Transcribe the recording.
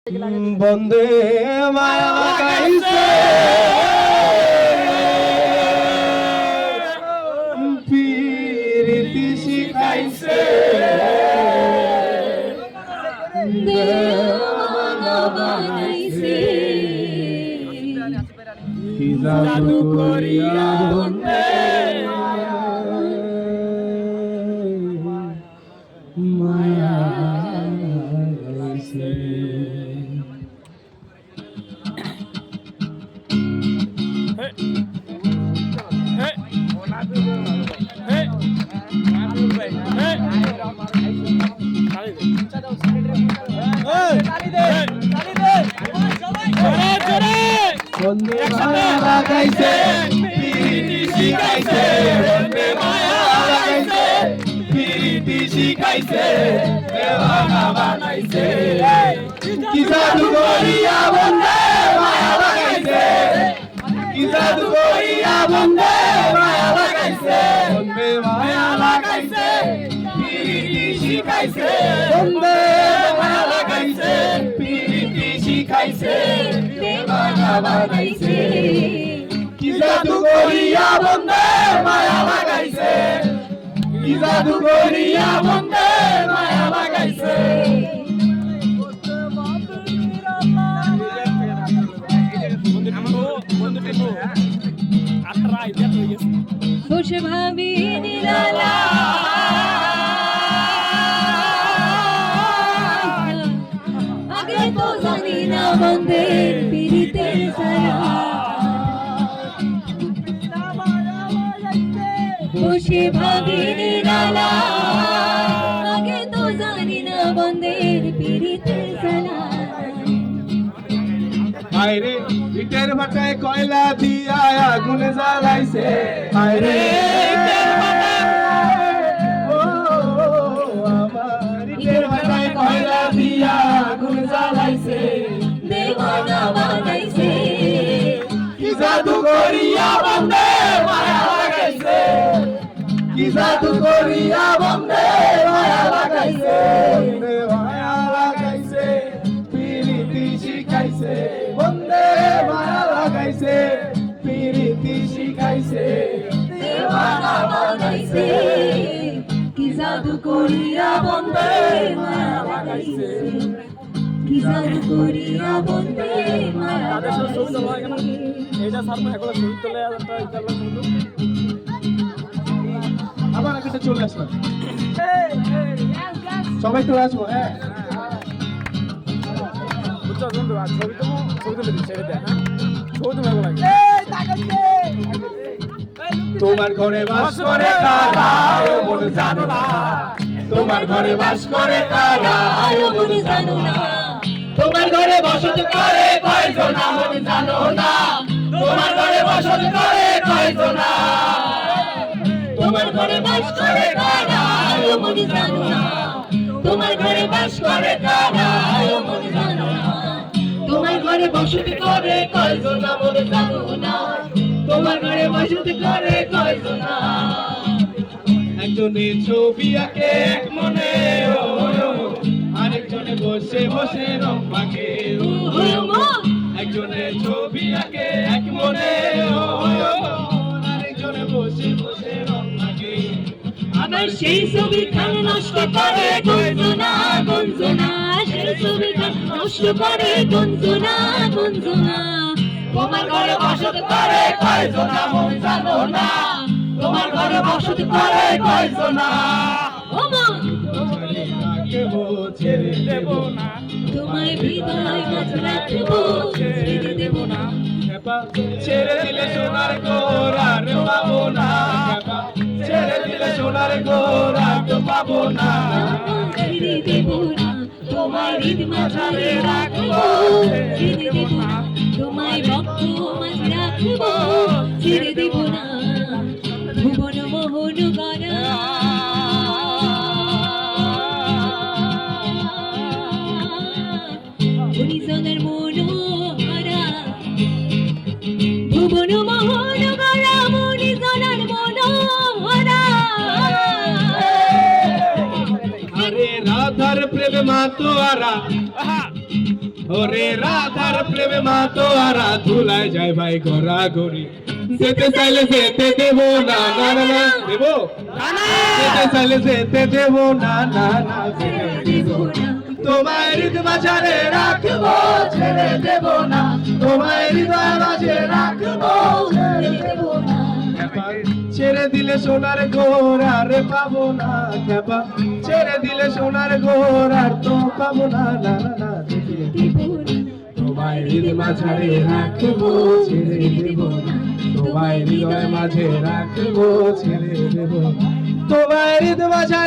বন্দে মায়া লাগাইছে প্রীতি শিখাইছে দেওয়ানা বানাইছে কি জাদু করিয়া বন্দে মায়া লাগাইছে। বন্দে মায়া লাগাইছে প্রীতি শিখাইছে বন্দে মায়া লাগাইছে প্রীতি শিখাইছে দেওয়ানা বানাইছে কি জাদু করিয়া বন্দে মায়া লাগাইছে কি জাদু করিয়া বন্দে মায়া লাগাইছে বন্দে মায়া লাগাইছে প্রীতি শিখাইছে বন্দে মায়া লাগাইছে প্রীতি শিখাইছে দেওয়ানা বানাইছে কি জাদু করিয়া বন্দে মায়া লাগাইছে কি জাদু করিয়া বন্দে মায়া লাগাইছে। বসে ভাবি নিরালা আগে তো জানি না বন্ধের পিড়িতের ছায়া বসে ভাবি নিরালা আগে তো জানি না বন্ধের পিড়িতের ছায়া আইরে ইটের ভাটায় কয়লা দিয়া আগুন জ্বালাইছে আইরে ইটের ভাটায় ও আমার ইটের ভাটায় কয়লা দিয়া আগুন জ্বালাইছে দেওয়ানা বানাইছে কি জাদু করিয়া বন্দে মায়া লাগাইছে কি জাদু করিয়া বন্দে মায়া লাগাইছে বন্দে মায়া লাগাইছে প্রীতি শিখাইছে বন্দে মায়া লাগাইছে প্রীতি শিখাইছে দেওয়ানা বানাইছে কি জাদু করিয়া বন্দে মায়া লাগাইছে কি জাদু করিয়া বন্দে মায়া লাগাইছে আবার একটা চলে আসলাম সবাই তো আসবো হ্যাঁ তোমার ঘরে বাস করে কারা মন জানো না তোমার ঘরে বাস করে কারা মন জানো না তোমার ঘরে বসত করে কয়জন মন জানো না তোমার ঘরে বসত করে কয়জন তোমার ঘরে বাস করে কারা মন জানো না তোমার ঘরে বাস করে কারা মন জানো না তোমার ঘরে বসত করে কয়জন মন জানো না তোমার ঘরে বসত করে কয়জন একজনে ছবি আঁকে এক মনে আরেকজনে বসে বসে রং মাখে একজনে ছবি আঁকে এক মনে আরেকজনে বসে বসে রং মাখে আবার সেই ছবি খান নষ্ট করে গঞ্জনা গঞ্জনা সেই ছবি খান নষ্ট করে গঞ্জনা গঞ্জনা তোমার ঘরে বসত করে কয়জন মন জানো না তোমার ঘরে বসত করে কয়জন ছেড়ে দেব না তোমায় হৃদয় মাঝ রাখবো ছেড়ে দেব না ছেড়ে দিলে সোনার গোরা পাবো না ছেড়ে দিলে সোনার গোরা তো পাবো না ছেড়ে দেব না তোমায় হৃদ মাঝে রাখবো ছেড়ে দেব না তোমায় ভক্ত মাঝ রাখবো ছেড়ে দেব না ভুবন মোহন গড়া গুণীজনের মনোহরা ভুবন মোহন গড়া গুণীজনের মনোহরা আরে রাধার প্রেমে মাতোয়ারা ওরে রাধার প্রেমে মা তো আর ধুলায় যায় ভাই ঘোরাঘুরি যেতে চাইলে যেতে দেব না না না না দেব যেতে চাইলে যেতে দেব না না না যেতে দেব না তোমায় হৃদয় মাঝে রাখবো ছেড়ে দেব না তোমায় হৃদয় মাঝে রাখবো ছেড়ে দেব না ছেড়ে দিলে সোনার ঘোর আর পাবো না খেপা ছেড়ে দিলে সোনার ঘোর আর তো পাবো না না না তোমায় হৃদয় মাঝে রাখবো ছেড়ে দেব না তোমায় হৃদয় মাঝে রাখবো ছেড়ে দেব তোমায় হৃদয় মাঝে